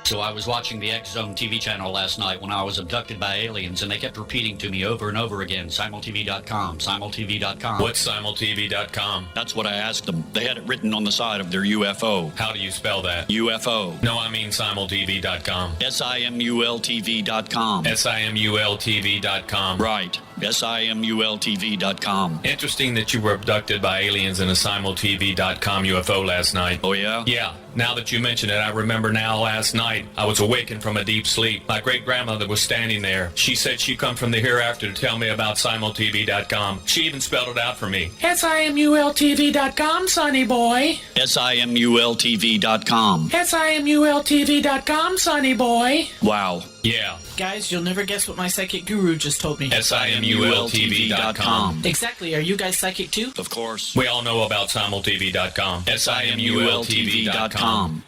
So I was watching the X Zone TV channel last night when I was abducted by aliens, and they kept repeating to me over and over again, simultv.com, simultv.com. What's simultv.com? That's what I asked them. They had it written on the side of their UFO. How do you spell that? UFO. No, I mean simultv.com. simultv.com. simultv.com. Right. simultv.com. Interesting that you were abducted by aliens in a simultv.com UFO last night. Oh, yeah? Yeah. Now that you mention it, I remember now last night I was awakened from a deep sleep. My great-grandmother was standing there. She said she'd come from the hereafter to tell me about simultv.com. She even spelled it out for me. simultv.com, sonny boy. simultv.com. simultv.com, sonny boy. Wow. Yeah. Guys, you'll never guess what my psychic guru just told me. simultv.com. Exactly. Are you guys psychic too? Of course. We all know about simultv.com. simultv.com.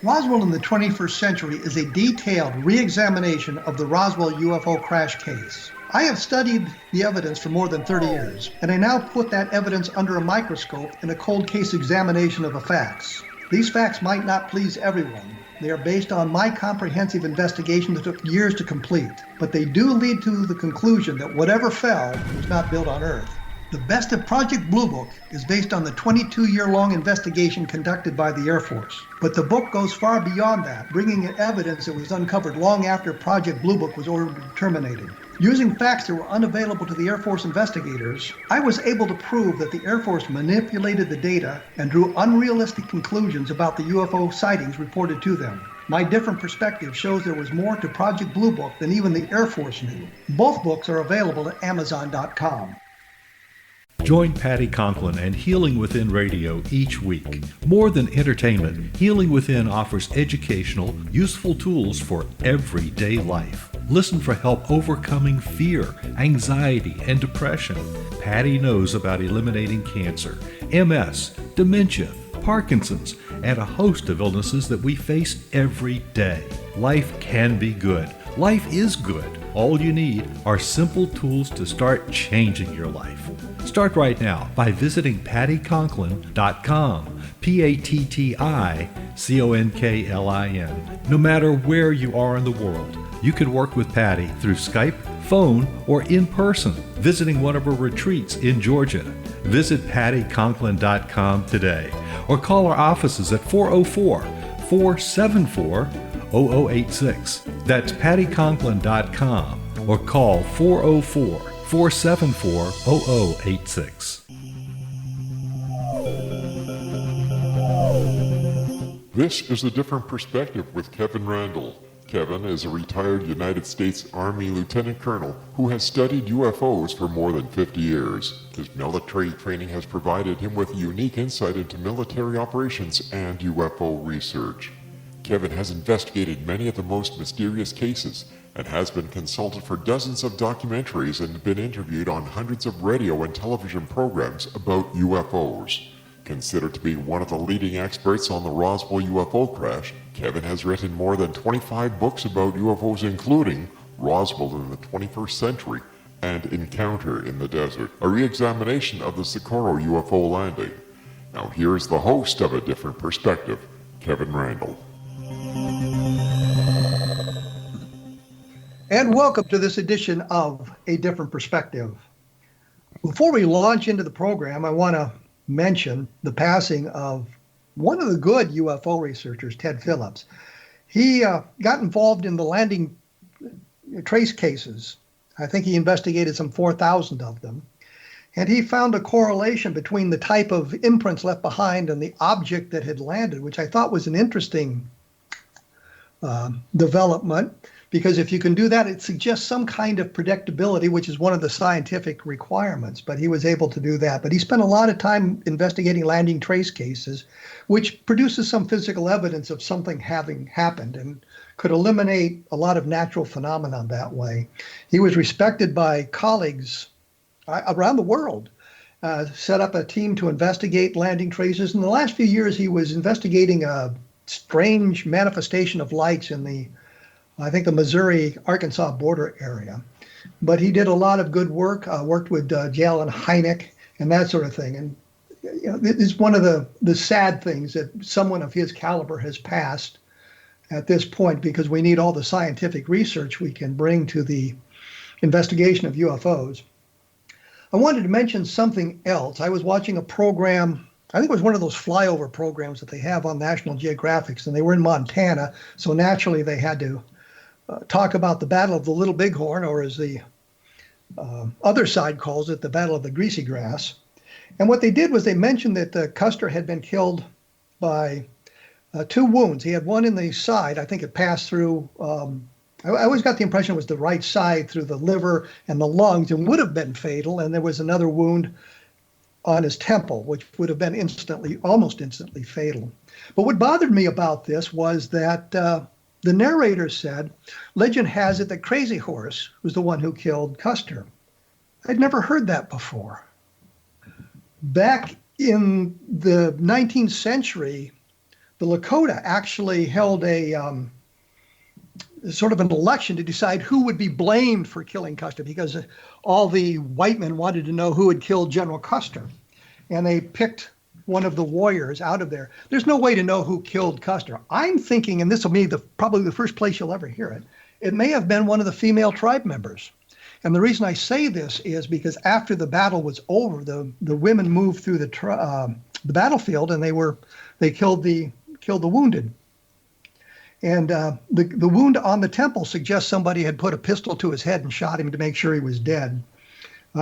Roswell in the 21st Century is a detailed re-examination of the Roswell UFO crash case. I have studied the evidence for more than 30 years, and I now put that evidence under a microscope in a cold case examination of the facts. These facts might not please everyone. They are based on my comprehensive investigation that took years to complete, but they do lead to the conclusion that whatever fell was not built on Earth. The Best of Project Blue Book is based on the 22-year-long investigation conducted by the Air Force. But the book goes far beyond that, bringing in evidence that was uncovered long after Project Blue Book was ordered terminated. Using facts that were unavailable to the Air Force investigators, I was able to prove that the Air Force manipulated the data and drew unrealistic conclusions about the UFO sightings reported to them. My different perspective shows there was more to Project Blue Book than even the Air Force knew. Both books are available at Amazon.com. Join Patty Conklin and Healing Within Radio each week. More than entertainment, Healing Within offers educational, useful tools for everyday life. Listen for help overcoming fear, anxiety, and depression. Patty knows about eliminating cancer, MS, dementia, Parkinson's, and a host of illnesses that we face every day. Life can be good. Life is good. All you need are simple tools to start changing your life. Start right now by visiting pattyconklin.com, PATTICONKLIN. No matter where you are in the world, you can work with Patty through Skype, phone, or in person, visiting one of her retreats in Georgia. Visit pattyconklin.com today or call our offices at 404-474-0086. That's pattyconklin.com or call 404-474-0086. This is A Different Perspective with Kevin Randle. Kevin is a retired United States Army Lieutenant Colonel who has studied UFOs for more than 50 years. His military training has provided him with a unique insight into military operations and UFO research. Kevin has investigated many of the most mysterious cases and has been consulted for dozens of documentaries and been interviewed on hundreds of radio and television programs about UFOs. Considered to be one of the leading experts on the Roswell UFO crash, Kevin has written more than 25 books about UFOs, including Roswell in the 21st Century and Encounter in the Desert, a re-examination of the Socorro UFO landing. Now here's the host of A Different Perspective, Kevin Randle. And welcome to this edition of A Different Perspective. Before we launch into the program, I want to mention the passing of one of the good UFO researchers, Ted Phillips. He got involved in the landing trace cases. I think he investigated some 4,000 of them. And he found a correlation between the type of imprints left behind and the object that had landed, which I thought was an interesting development. Because if you can do that, it suggests some kind of predictability, which is one of the scientific requirements. But he was able to do that. But he spent a lot of time investigating landing trace cases, which produces some physical evidence of something having happened and could eliminate a lot of natural phenomenon that way. He was respected by colleagues around the world, set up a team to investigate landing traces. In the last few years, he was investigating a strange manifestation of lights in the Missouri-Arkansas border area. But he did a lot of good work, worked with J. Allen Hynek and that sort of thing. And it's one of the sad things that someone of his caliber has passed at this point, because we need all the scientific research we can bring to the investigation of UFOs. I wanted to mention something else. I was watching a program, I think it was one of those flyover programs that they have on National Geographic, and they were in Montana, so naturally they had to talk about the Battle of the Little Bighorn, or as the other side calls it, the Battle of the Greasy Grass. And what they did was they mentioned that Custer had been killed by 2 wounds. He had one in the side. I think it passed through, I always got the impression it was the right side, through the liver and the lungs, and would have been fatal. And there was another wound on his temple, which would have been almost instantly fatal. But what bothered me about this was that the narrator said, legend has it that Crazy Horse was the one who killed Custer. I'd never heard that before. Back in the 19th century, the Lakota actually held a sort of an election to decide who would be blamed for killing Custer, because all the white men wanted to know who had killed General Custer. And they picked one of the warriors out of there. There's no way to know who killed Custer. I'm thinking, and this will be probably the first place you'll ever hear it, it may have been one of the female tribe members. And the reason I say this is because after the battle was over, the women moved through the battlefield, and they killed the wounded. And the wound on the temple suggests somebody had put a pistol to his head and shot him to make sure he was dead.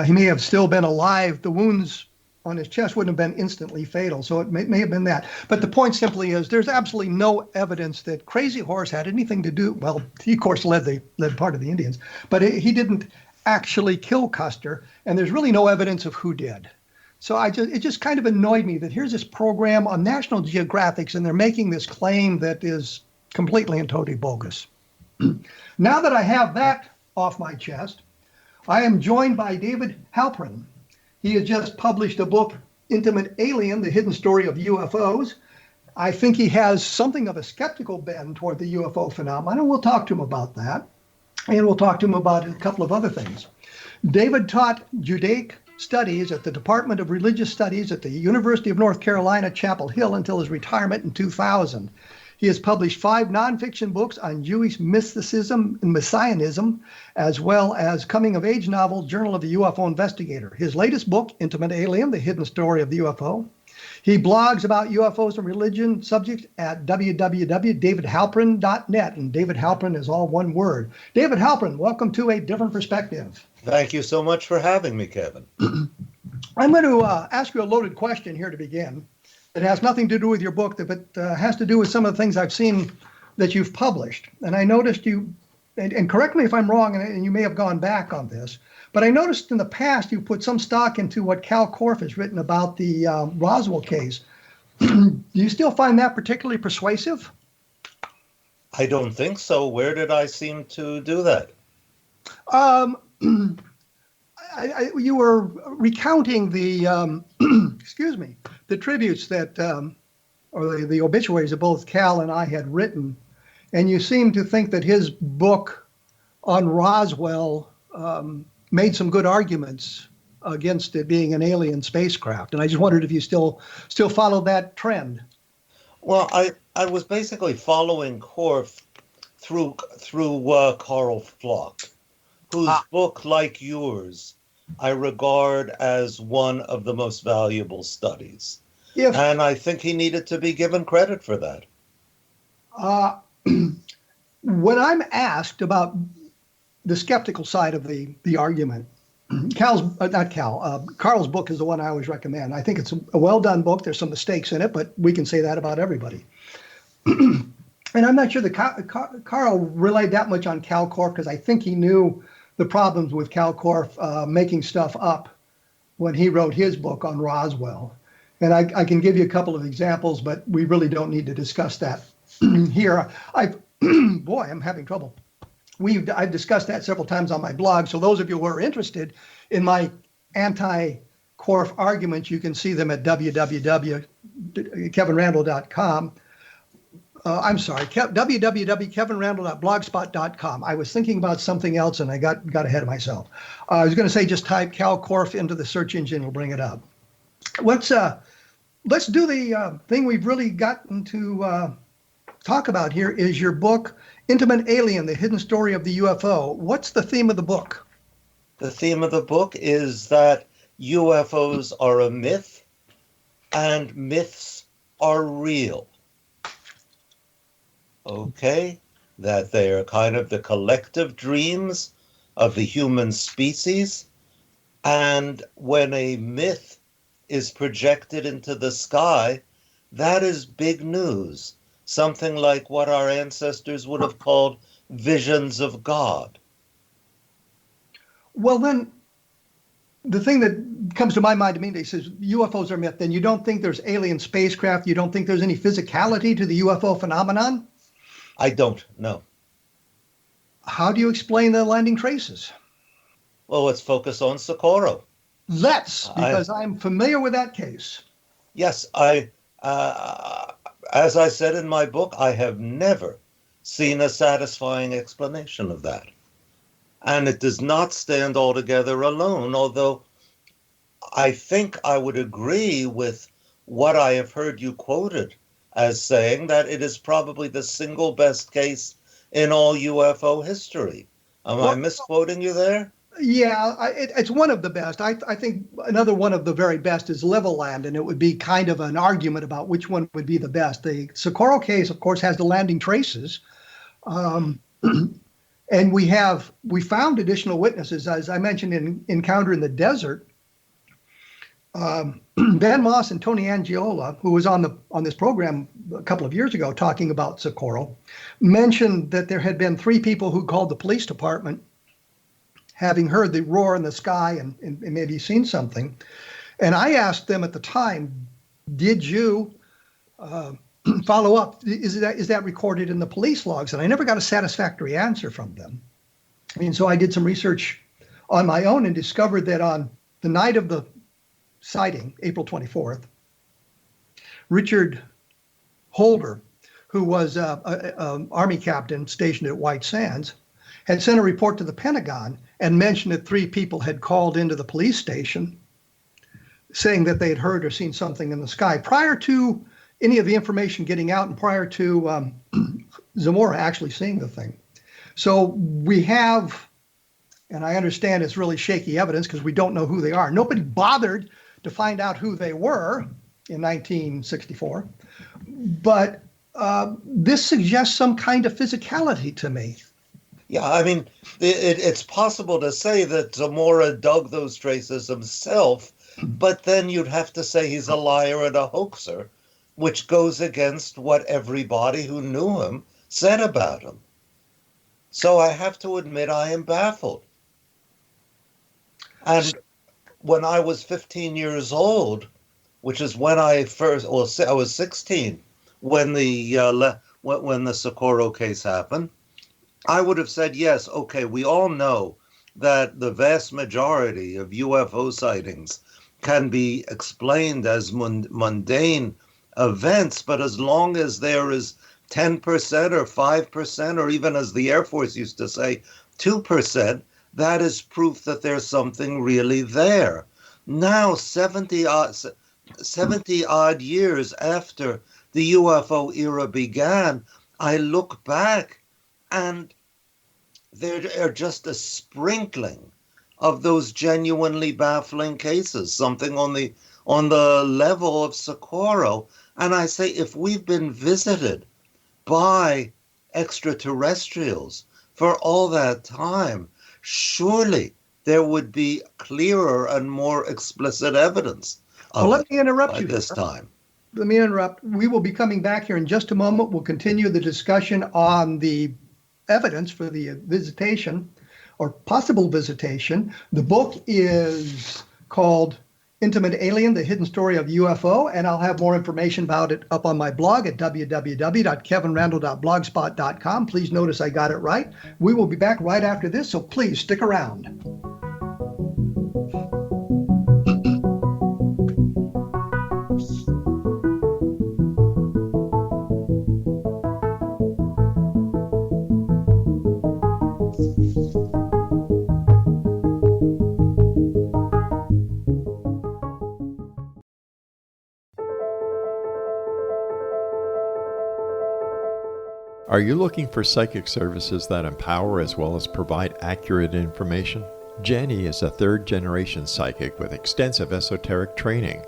He may have still been alive. The wounds on his chest wouldn't have been instantly fatal, so it may have been that. But the point simply is there's absolutely no evidence that Crazy Horse had anything to do. Well, he, of course, led part of the Indians, but he didn't actually kill Custer, and there's really no evidence of who did. So it just kind of annoyed me that here's this program on National Geographic, and they're making this claim that is completely and totally bogus. Now that I have that off my chest, I am joined by David HALPERIN. He has just published a book, Intimate Alien, The Hidden Story of UFOs. I think he has something of a skeptical bend toward the UFO phenomenon, and we'll talk to him about that. And we'll talk to him about a couple of other things. David taught Judaic studies at the Department of Religious Studies at the University of North Carolina, Chapel Hill, until his retirement in 2000. He has published 5 nonfiction books on Jewish mysticism and messianism, as well as coming-of-age novel, Journal of a UFO Investigator. His latest book, Intimate Alien, The Hidden Story of the UFO. He blogs about UFOs and religion subjects at www.davidhalperin.net, and David HALPERIN is all one word. David HALPERIN, welcome to A Different Perspective. Thank you so much for having me, Kevin. I'm going to ask you a loaded question here to begin. It has nothing to do with your book, but has to do with some of the things I've seen that you've published. And I noticed you, and correct me if I'm wrong, and you may have gone back on this, but I noticed in the past you put some stock into what Cal Korff has written about the Roswell case. Do you still find that particularly persuasive? I don't think so. Where did I seem to do that? You were recounting the, excuse me, the tributes that, or the obituaries that both Cal and I had written, and you seemed to think that his book on Roswell made some good arguments against it being an alien spacecraft. And I just wondered if you still follow that trend. Well, I was basically following Korff through Carl Flock, whose book, like yours, I regard as one of the most valuable studies. And I think he needed to be given credit for that. When I'm asked about the skeptical side of the argument, Carl's book is the one I always recommend. I think it's a well-done book. There's some mistakes in it, but we can say that about everybody. And I'm not sure that Carl relied that much on Cal Korff, because I think he knew the problems with Cal Korff making stuff up when he wrote his book on Roswell. And I can give you a couple of examples, but we really don't need to discuss that here. Boy, I'm having trouble. I've discussed that several times on my blog. So those of you who are interested in my anti-Korff arguments, you can see them at www.kevinrandle.com. I'm sorry, www.kevinrandle.blogspot.com. I was thinking about something else and I got ahead of myself. I was going to say just type Cal Korff into the search engine, it'll bring it up. let's do the thing we've really gotten to talk about here is your book, Intimate Alien, The Hidden Story of the UFO. What's the theme of the book? The theme of the book is that UFOs are a myth and myths are real. Okay? That they are kind of the collective dreams of the human species. And when a myth is projected into the sky, that is big news. Something like what our ancestors would have called visions of God. Well, then, the thing that comes to my mind immediately says UFOs are myth. Then you don't think there's alien spacecraft? You don't think there's any physicality to the UFO phenomenon? I don't know. How do you explain the landing traces? Well, let's focus on Socorro. Let's, because I'm familiar with that case. Yes, as I said in my book, I have never seen a satisfying explanation of that. And it does not stand altogether alone, although I think I would agree with what I have heard you quoted as saying that it is probably the single best case in all UFO history. Am I misquoting you there? Yeah, it's one of the best. I think another one of the very best is Levelland, and it would be kind of an argument about which one would be the best. The Socorro case, of course, has the landing traces. And we found additional witnesses, as I mentioned in Encounter in the Desert. Ben Moss and Tony Angiola, who was on this program a couple of years ago talking about Socorro, mentioned that there had been 3 people who called the police department, having heard the roar in the sky and maybe seen something. And I asked them at the time, did you follow up? Is that recorded in the police logs? And I never got a satisfactory answer from them. I mean, so I did some research on my own and discovered that on the night of the sighting, April 24th, Richard Holder, who was an Army captain stationed at White Sands, had sent a report to the Pentagon and mentioned that 3 people had called into the police station saying that they had heard or seen something in the sky prior to any of the information getting out and prior to Zamora actually seeing the thing. So we have, and I understand it's really shaky evidence because we don't know who they are. Nobody bothered to find out who they were in 1964, but this suggests some kind of physicality to me. Yeah, I mean, it's possible to say that Zamora dug those traces himself, but then you'd have to say he's a liar and a hoaxer, which goes against what everybody who knew him said about him. So I have to admit I am baffled. And when I was 15 years old, which is when I was 16 when the Socorro case happened, I would have said, yes, okay, we all know that the vast majority of UFO sightings can be explained as mundane events, but as long as there is 10% or 5%, or even as the Air Force used to say, 2%, that is proof that there's something really there. Now, 70 odd years after the UFO era began, I look back and there are just a sprinkling of those genuinely baffling cases, something on the level of Socorro. And I say, if we've been visited by extraterrestrials for all that time, surely there would be clearer and more explicit evidence of let me interrupt you this time. Let me interrupt. We will be coming back here in just a moment. We'll continue the discussion on the evidence for the visitation or possible visitation. The book is called Intimate Alien, The Hidden Story of UFO, and I'll have more information about it up on my blog at www.kevinrandle.blogspot.com. Please notice I got it right. We will be back right after this, so please stick around. Are you looking for psychic services that empower as well as provide accurate information? Jenny is a third-generation psychic with extensive esoteric training.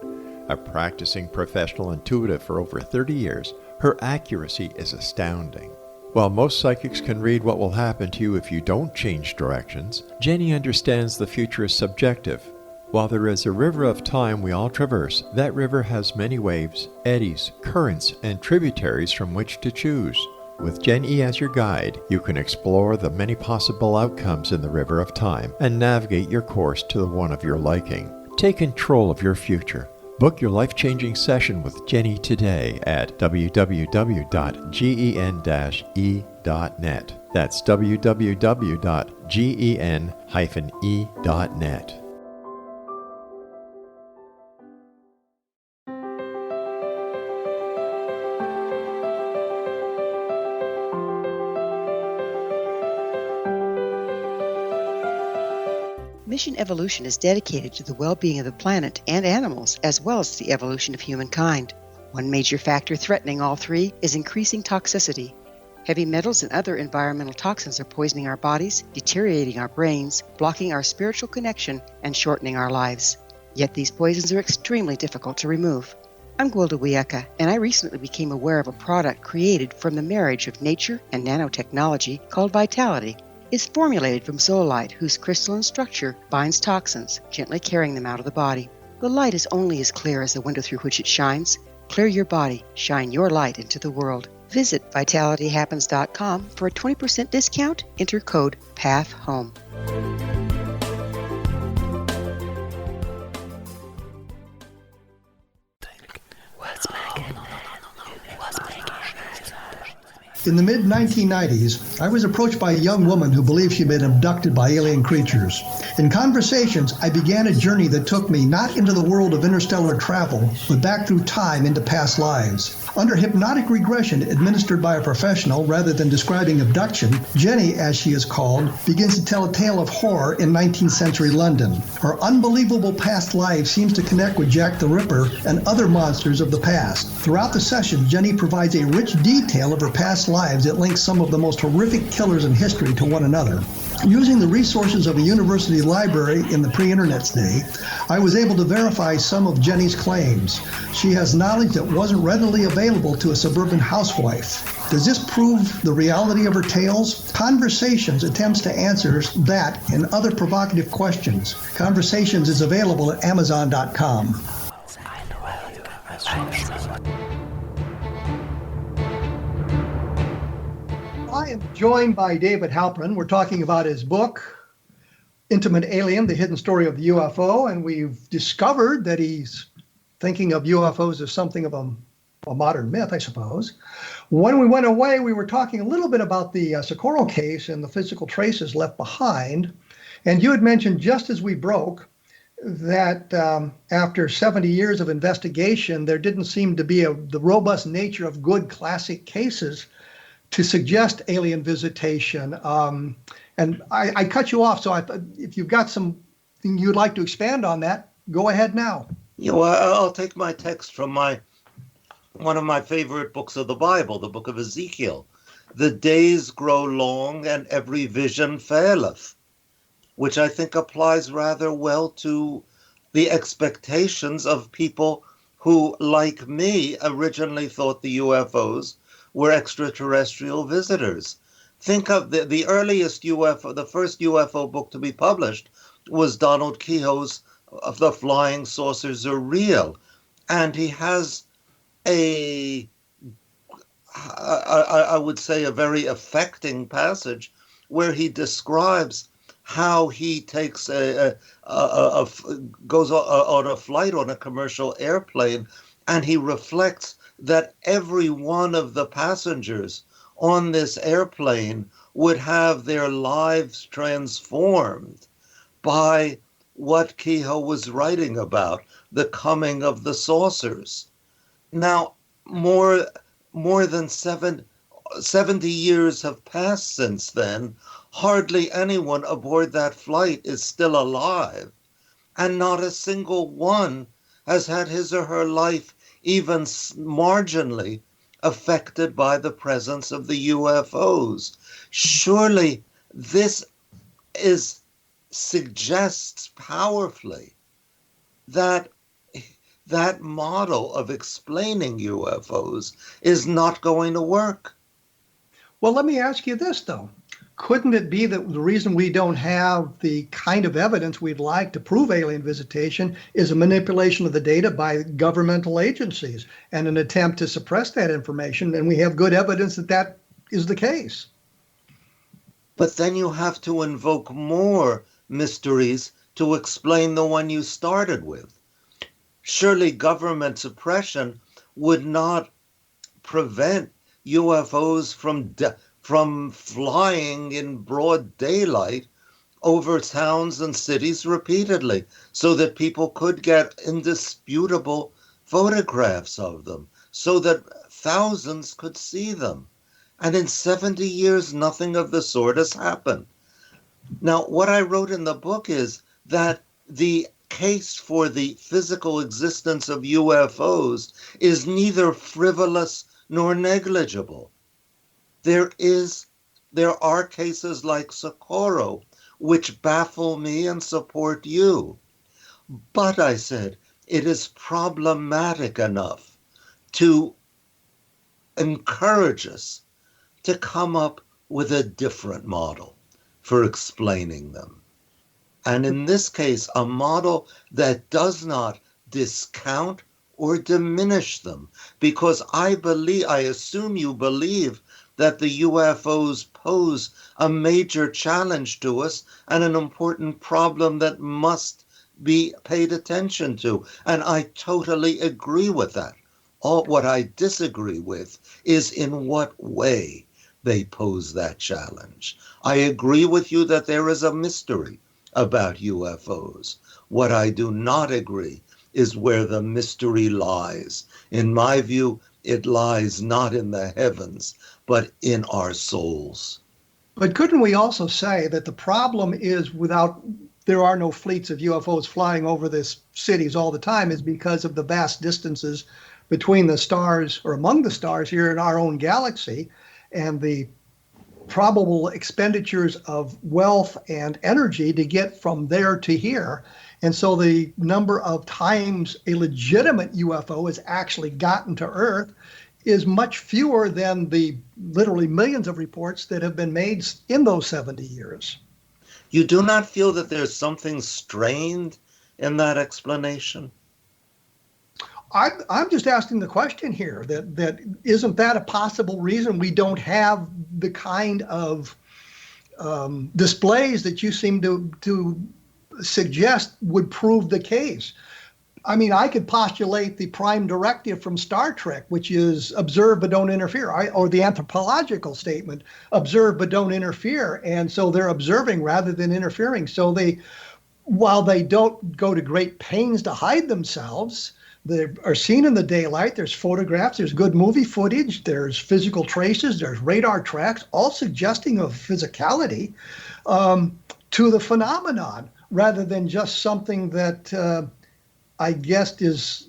A practicing professional intuitive for over 30 years, her accuracy is astounding. While most psychics can read what will happen to you if you don't change directions, Jenny understands the future is subjective. While there is a river of time we all traverse, that river has many waves, eddies, currents, and tributaries from which to choose. With Jenny as your guide, you can explore the many possible outcomes in the river of time and navigate your course to the one of your liking. Take control of your future. Book your life-changing session with Jenny today at www.gen-e.net. That's www.gen-e.net. Mission Evolution is dedicated to the well-being of the planet and animals, as well as the evolution of humankind. One major factor threatening all three is increasing toxicity. Heavy metals and other environmental toxins are poisoning our bodies, deteriorating our brains, blocking our spiritual connection, and shortening our lives. Yet these poisons are extremely difficult to remove. I'm Gwilda Wiyaka, and I recently became aware of a product created from the marriage of nature and nanotechnology called Vitality. It's formulated from zoolite, whose crystalline structure binds toxins, gently carrying them out of the body. The light is only as clear as the window through which it shines. Clear your body, shine your light into the world. Visit vitalityhappens.com for a 20% discount. Enter code PATHHOME. In the mid-1990s, I was approached by a young woman who believed she'd been abducted by alien creatures. In conversations, I began a journey that took me not into the world of interstellar travel, but back through time into past lives. Under hypnotic regression administered by a professional rather than describing abduction, Jenny, as she is called, begins to tell a tale of horror in 19th century London. Her unbelievable past life seems to connect with Jack the Ripper and other monsters of the past. Throughout the session, Jenny provides a rich detail of her past lives that links some of the most horrific killers in history to one another. Using the resources of a university library in the pre-internet's day, I was able to verify some of Jenny's claims. She has knowledge that wasn't readily available to a suburban housewife. Does this prove the reality of her tales? Conversations attempts to answer that and other provocative questions. Conversations is available at Amazon.com. I am joined by David Halperin. We're talking about his book, Intimate Alien, The Hidden Story of the UFO, and we've discovered that he's thinking of UFOs as something of a modern myth, I suppose. When we went away, we were talking a little bit about the Socorro case and the physical traces left behind, and you had mentioned just as we broke that after 70 years of investigation, there didn't seem to be the robust nature of good classic cases to suggest alien visitation. And I cut you off, so if you've got something you'd like to expand on that, go ahead now. Yeah, well, I'll take my text from one of my favorite books of the Bible, the book of Ezekiel. The days grow long and every vision faileth, which I think applies rather well to the expectations of people who, like me, originally thought the UFOs were extraterrestrial visitors. Think of the earliest UFO, the first UFO book to be published was Donald Kehoe's of The Flying Saucers Are Real. And he has I would say, a very affecting passage where he describes how he takes goes on a flight on a commercial airplane, and he reflects that every one of the passengers on this airplane would have their lives transformed by what Kehoe was writing about, the coming of the saucers. Now, more than 70 years have passed since then. Hardly anyone aboard that flight is still alive, and not a single one has had his or her life even marginally affected by the presence of the UFOs. Surely this suggests powerfully that that model of explaining UFOs is not going to work. Well, let me ask you this, though. Couldn't it be that the reason we don't have the kind of evidence we'd like to prove alien visitation is a manipulation of the data by governmental agencies and an attempt to suppress that information? And we have good evidence that that is the case. But then you have to invoke more mysteries to explain the one you started with. Surely government suppression would not prevent UFOs from flying in broad daylight over towns and cities repeatedly so that people could get indisputable photographs of them, so that thousands could see them. And in 70 years, nothing of the sort has happened. Now, what I wrote in the book is that the case for the physical existence of UFOs is neither frivolous nor negligible. There are cases like Socorro which baffle me and support you. But, I said, it is problematic enough to encourage us to come up with a different model for explaining them. And in this case, a model that does not discount or diminish them, because I assume you believe that the UFOs pose a major challenge to us and an important problem that must be paid attention to. And I totally agree with that. What I disagree with is in what way they pose that challenge. I agree with you that there is a mystery about UFOs. What I do not agree is where the mystery lies. In my view, it lies not in the heavens, but in our souls. But couldn't we also say that the problem is there are no fleets of UFOs flying over the cities all the time is because of the vast distances between the stars or among the stars here in our own galaxy and the probable expenditures of wealth and energy to get from there to here. And so the number of times a legitimate UFO has actually gotten to Earth is much fewer than the literally millions of reports that have been made in those 70 years. You do not feel that there's something strained in that explanation? I'm just asking the question here that isn't that a possible reason we don't have the kind of displays that you seem to suggest would prove the case? I mean, I could postulate the prime directive from Star Trek, which is observe but don't interfere, or the anthropological statement, observe but don't interfere. And so they're observing rather than interfering. So while they don't go to great pains to hide themselves, they are seen in the daylight. There's photographs, there's good movie footage, there's physical traces, there's radar tracks, all suggesting of physicality to the phenomenon, rather than just something that I guess is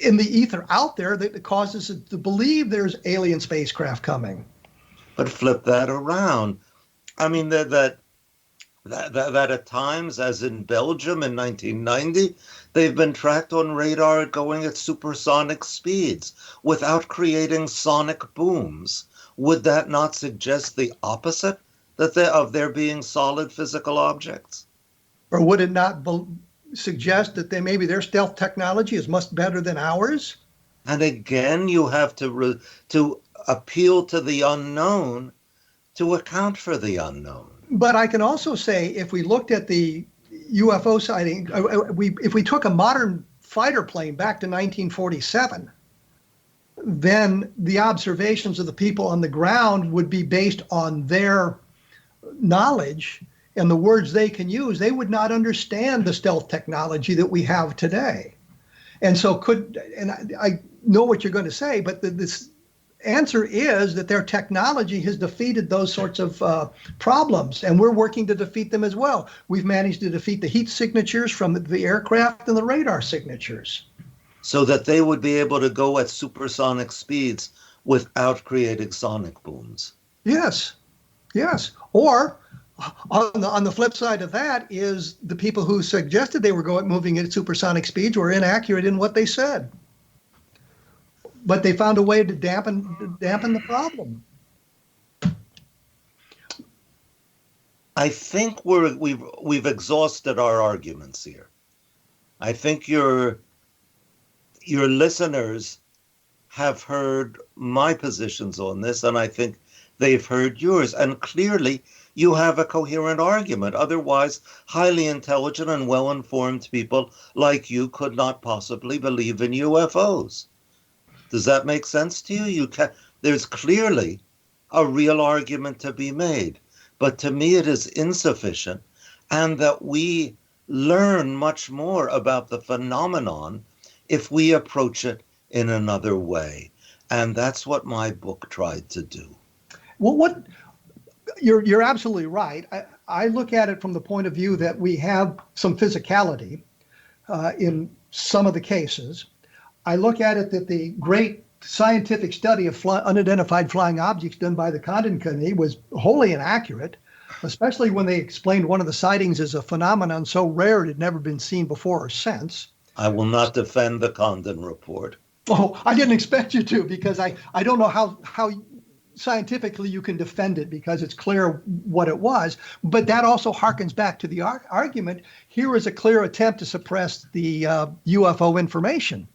in the ether out there that causes it to believe there's alien spacecraft coming. But flip that around. I mean, that at times, as in Belgium in 1990, they've been tracked on radar going at supersonic speeds without creating sonic booms. Would that not suggest the opposite, of there being solid physical objects? Or would it not suggest that maybe their stealth technology is much better than ours? And again, you have to appeal to the unknown to account for the unknown. But I can also say, if we looked at the UFO sighting, if we took a modern fighter plane back to 1947, then the observations of the people on the ground would be based on their knowledge and the words they can use. They would not understand the stealth technology that we have today. And so I know what you're going to say, but this answer is that their technology has defeated those sorts of problems, and we're working to defeat them as well. We've managed to defeat the heat signatures from the aircraft and the radar signatures. So that they would be able to go at supersonic speeds without creating sonic booms. Yes, yes. Or on the flip side of that is the people who suggested they were moving at supersonic speeds were inaccurate in what they said. But they found a way to dampen the problem. I think we've exhausted our arguments here. I think your listeners have heard my positions on this, and I think they've heard yours. And clearly, you have a coherent argument. Otherwise, highly intelligent and well-informed people like you could not possibly believe in UFOs. Does that make sense to you? There's clearly a real argument to be made. But to me, it is insufficient, and that we learn much more about the phenomenon if we approach it in another way. And that's what my book tried to do. Well, you're absolutely right. I look at it from the point of view that we have some physicality in some of the cases. I look at it that the great scientific study of unidentified flying objects done by the Condon Committee was wholly inaccurate, especially when they explained one of the sightings as a phenomenon so rare it had never been seen before or since. I will not defend the Condon report. Oh, I didn't expect you to, because I don't know how scientifically you can defend it, because it's clear what it was. But that also harkens back to the argument. Here is a clear attempt to suppress the UFO information,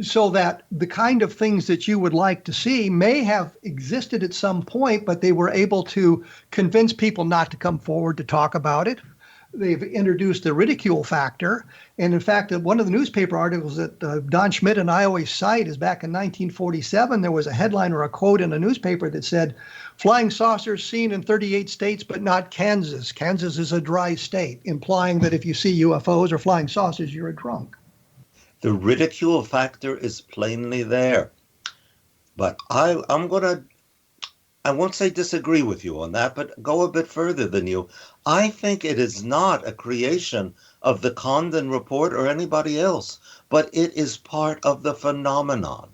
so that the kind of things that you would like to see may have existed at some point, but they were able to convince people not to come forward to talk about it. They've introduced the ridicule factor. And in fact, one of the newspaper articles that Don Schmidt and I always cite is back in 1947, there was a headline or a quote in a newspaper that said, "Flying saucers seen in 38 states, but not Kansas. Kansas is a dry state," implying that if you see UFOs or flying saucers, you're a drunk. The ridicule factor is plainly there. But I won't say disagree with you on that, but go a bit further than you. I think it is not a creation of the Condon report or anybody else, but it is part of the phenomenon.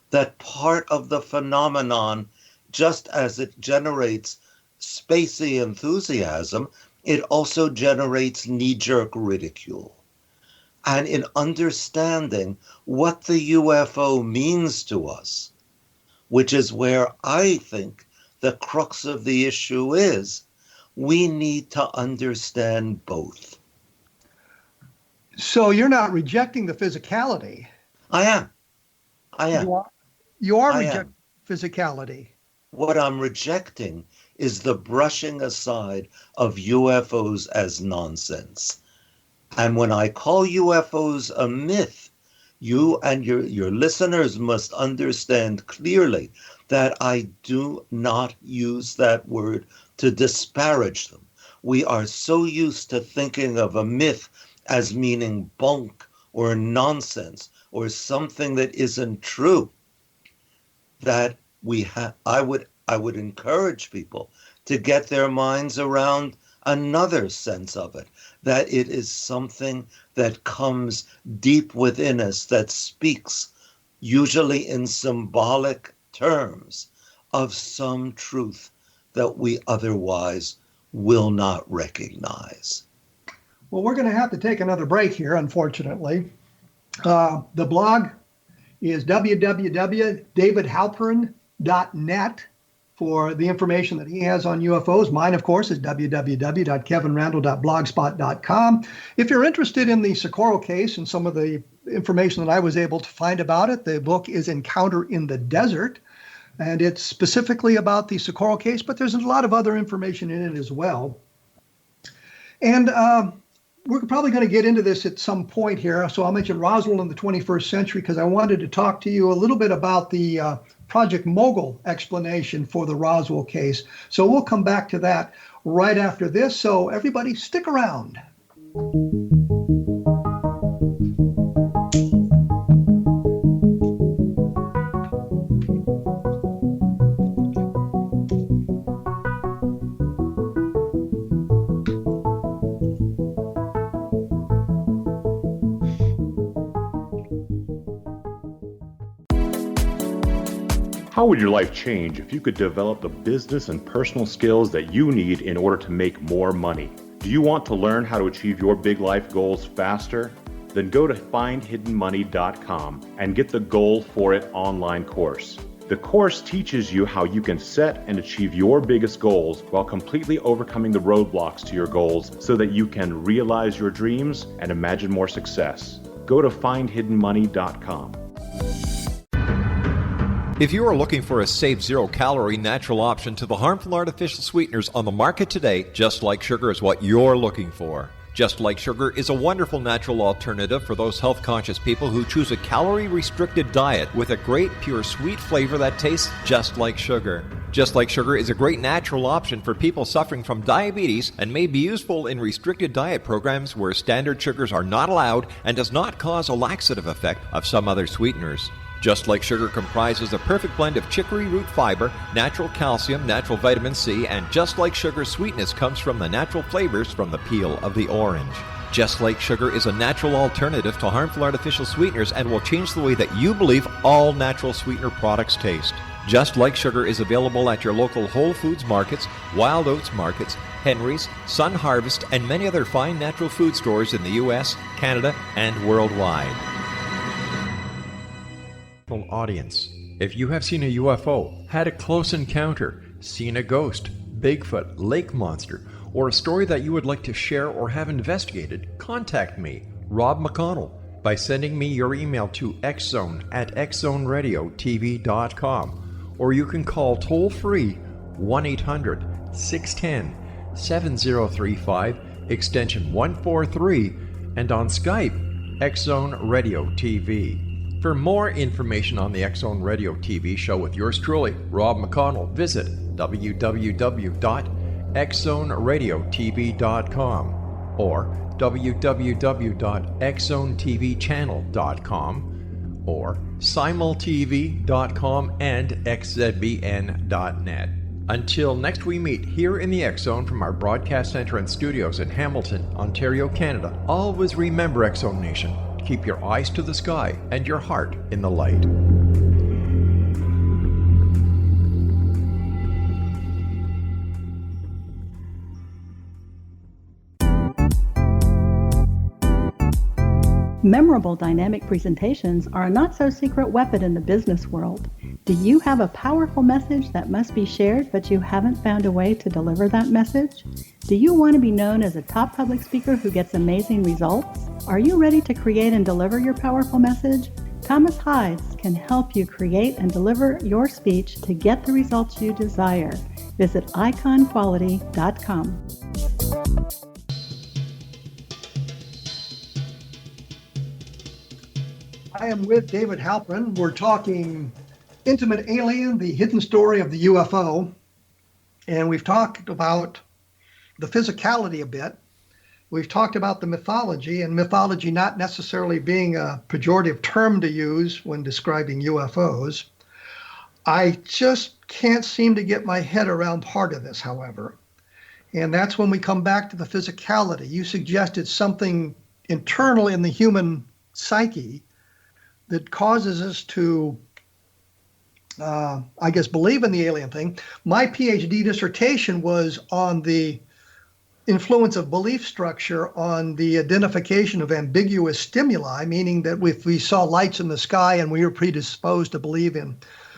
That part of the phenomenon, just as it generates spacey enthusiasm, it also generates knee-jerk ridicule. And in understanding what the UFO means to us, which is where I think the crux of the issue is, we need to understand both. So you're not rejecting the physicality. I am. You are rejecting physicality. What I'm rejecting is the brushing aside of UFOs as nonsense. And when I call UFOs a myth, you and your listeners must understand clearly that I do not use that word to disparage them. We are so used to thinking of a myth as meaning bunk or nonsense or something that isn't true, that I would encourage people to get their minds around another sense of it, that it is something that comes deep within us, that speaks, usually in symbolic terms, of some truth that we otherwise will not recognize. Well, we're going to have to take another break here, unfortunately. The blog is www.davidhalperin.net for the information that he has on UFOs. Mine, of course, is www.kevinrandle.blogspot.com. If you're interested in the Socorro case and some of the information that I was able to find about it, the book is Encounter in the Desert, and it's specifically about the Socorro case, but there's a lot of other information in it as well. And we're probably going to get into this at some point here, so I'll mention Roswell in the 21st century because I wanted to talk to you a little bit about the Project Mogul explanation for the Roswell case. So we'll come back to that right after this. So everybody stick around. How would your life change if you could develop the business and personal skills that you need in order to make more money? Do you want to learn how to achieve your big life goals faster? Then go to findhiddenmoney.com and get the Goal for It online course. The course teaches you how you can set and achieve your biggest goals while completely overcoming the roadblocks to your goals so that you can realize your dreams and imagine more success. Go to findhiddenmoney.com. If you are looking for a safe, zero-calorie natural option to the harmful artificial sweeteners on the market today, Just Like Sugar is what you're looking for. Just Like Sugar is a wonderful natural alternative for those health-conscious people who choose a calorie-restricted diet with a great, pure, sweet flavor that tastes just like sugar. Just Like Sugar is a great natural option for people suffering from diabetes and may be useful in restricted diet programs where standard sugars are not allowed and does not cause a laxative effect of some other sweeteners. Just Like Sugar comprises a perfect blend of chicory root fiber, natural calcium, natural vitamin C, and Just Like Sugar's sweetness comes from the natural flavors from the peel of the orange. Just Like Sugar is a natural alternative to harmful artificial sweeteners and will change the way that you believe all natural sweetener products taste. Just Like Sugar is available at your local Whole Foods markets, Wild Oats markets, Henry's, Sun Harvest, and many other fine natural food stores in the U.S., Canada, and worldwide. Audience. If you have seen a UFO, had a close encounter, seen a ghost, Bigfoot, lake monster, or a story that you would like to share or have investigated, contact me, Rob McConnell, by sending me your email to xzone@xzoneradiotv.com, or you can call toll-free 1-800-610-7035, extension 143, and on Skype, X-Zone Radio TV. For more information on the X-Zone Radio TV show with yours truly, Rob McConnell, visit www.xzoneradiotv.com or www.xzonetvchannel.com or simultv.com and xzbn.net. Until next we meet here in the X-Zone from our broadcast center and studios in Hamilton, Ontario, Canada, always remember, X-Zone Nation, keep your eyes to the sky and your heart in the light. Memorable dynamic presentations are a not-so-secret weapon in the business world. Do you have a powerful message that must be shared, but you haven't found a way to deliver that message? Do you want to be known as a top public speaker who gets amazing results? Are you ready to create and deliver your powerful message? Thomas Hides can help you create and deliver your speech to get the results you desire. Visit iconquality.com. I am with David Halperin. We're talking Intimate Alien, the hidden story of the UFO. And we've talked about the physicality a bit. We've talked about the mythology, and mythology not necessarily being a pejorative term to use when describing UFOs. I just can't seem to get my head around part of this, however. And that's when we come back to the physicality. You suggested something internal in the human psyche that causes us to, believe in the alien thing. My PhD dissertation was on the influence of belief structure on the identification of ambiguous stimuli, meaning that if we saw lights in the sky and we were predisposed to believe in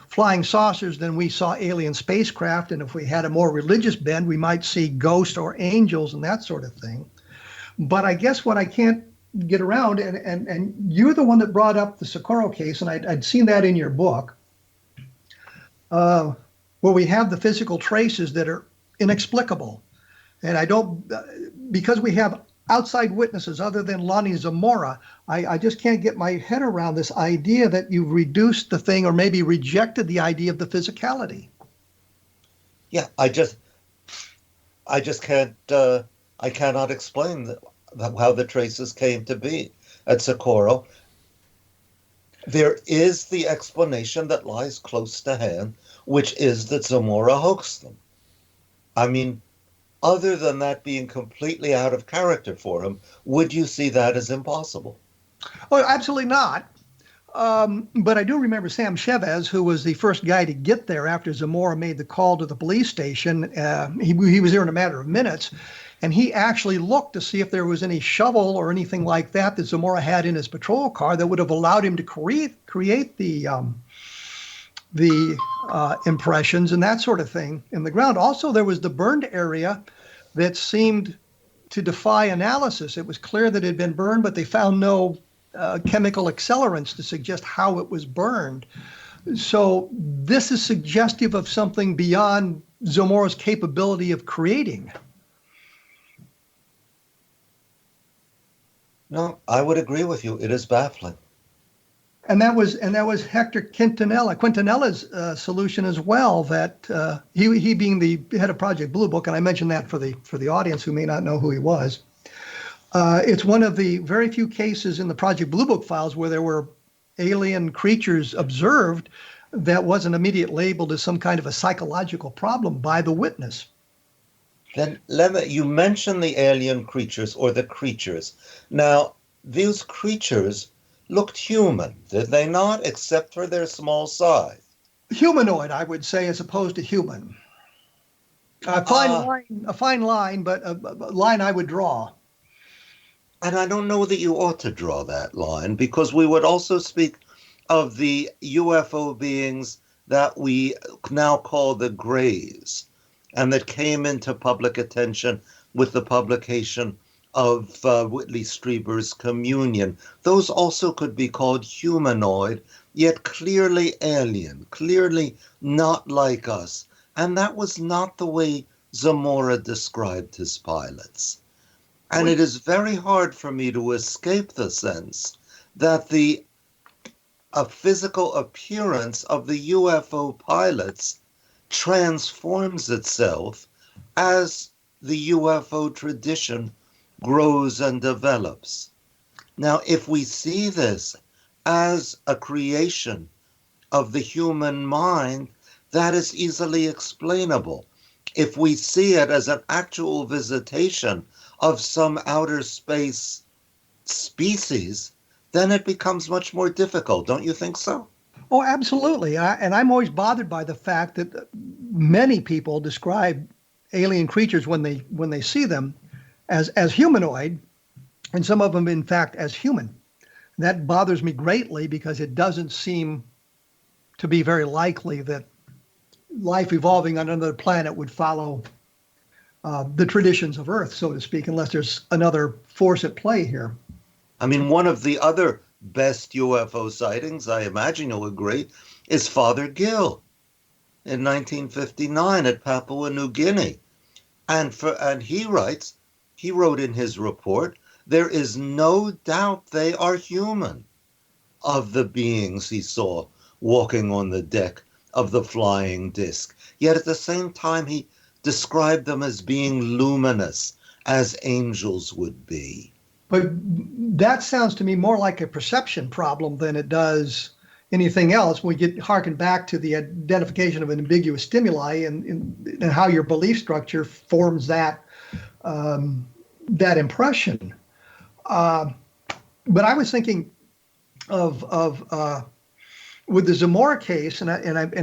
flying saucers, then we saw alien spacecraft. And if we had a more religious bend, we might see ghosts or angels and that sort of thing. But I guess what I can't get around, and you're the one that brought up the Socorro case, and I'd seen that in your book, where we have the physical traces that are inexplicable. And I don't, because we have outside witnesses other than Lonnie Zamora, I just can't get my head around this idea that you've reduced the thing or maybe rejected the idea of the physicality. Yeah, I just can't, I cannot explain how the traces came to be at Socorro. There is the explanation that lies close to hand, which is that Zamora hoaxed them. I mean, other than that being completely out of character for him, would you see that as impossible? Oh, absolutely not. But I do remember Sam Chavez, who was the first guy to get there after Zamora made the call to the police station. He was there in a matter of minutes, and he actually looked to see if there was any shovel or anything like that Zamora had in his patrol car that would have allowed him to create the impressions and that sort of thing in the ground. Also, there was the burned area that seemed to defy analysis. It was clear that it had been burned, but they found no chemical accelerants to suggest how it was burned. So this is suggestive of something beyond Zamora's capability of creating. No, I would agree with you. It is baffling. And that was Hector Quintanella's solution as well. That he being the head of Project Blue Book, and I mentioned that for the audience who may not know who he was. It's one of the very few cases in the Project Blue Book files where there were alien creatures observed that wasn't immediately labeled as some kind of a psychological problem by the witness. Then, you mentioned the alien creatures or the creatures. Now, these creatures looked human, did they not, except for their small size? Humanoid, I would say, as opposed to human. A fine line, but a line I would draw. And I don't know that you ought to draw that line, because we would also speak of the UFO beings that we now call the Greys, and that came into public attention with the publication of Whitley Strieber's Communion. Those also could be called humanoid, yet clearly alien, clearly not like us. And that was not the way Zamora described his pilots. And it is very hard for me to escape the sense that a physical appearance of the UFO pilots transforms itself as the UFO tradition grows and develops. Now, if we see this as a creation of the human mind, that is easily explainable. If we see it as an actual visitation of some outer space species, then it becomes much more difficult. Don't you think so? Oh, absolutely. And I'm always bothered by the fact that many people describe alien creatures when they see them as humanoid, and some of them, in fact, as human. That bothers me greatly because it doesn't seem to be very likely that life evolving on another planet would follow the traditions of Earth, so to speak, unless there's another force at play here. I mean, one of the other best UFO sightings, I imagine you'll agree, is Father Gill in 1959 at Papua New Guinea. And he wrote in his report, there is no doubt they are human, of the beings he saw walking on the deck of the flying disc. Yet at the same time, he described them as being luminous, as angels would be. But that sounds to me more like a perception problem than it does anything else. We harken back to the identification of an ambiguous stimuli and how your belief structure forms that impression. But I was thinking of with the Zamora case, and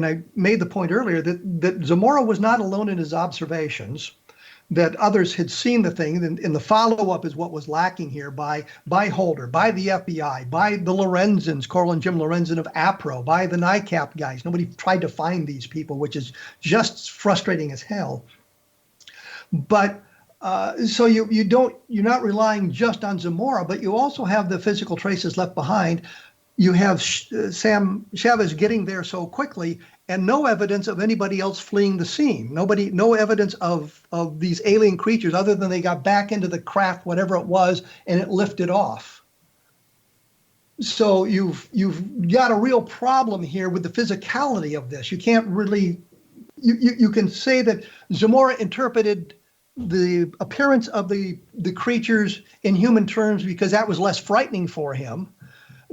I made the point earlier that Zamora was not alone in his observations, that others had seen the thing, and the follow-up is what was lacking here by Holder, by the FBI, by the Lorenzens, Coral and Jim Lorenzen of APRO, by the NICAP guys. Nobody tried to find these people, which is just frustrating as hell. But so you're not relying just on Zamora, but you also have the physical traces left behind. You have Sam Chavez getting there so quickly, and no evidence of anybody else fleeing the scene. No evidence of these alien creatures other than they got back into the craft, whatever it was, and it lifted off. So you've got a real problem here with the physicality of this. You can't really, you can say that Zamora interpreted the appearance of the creatures in human terms because that was less frightening for him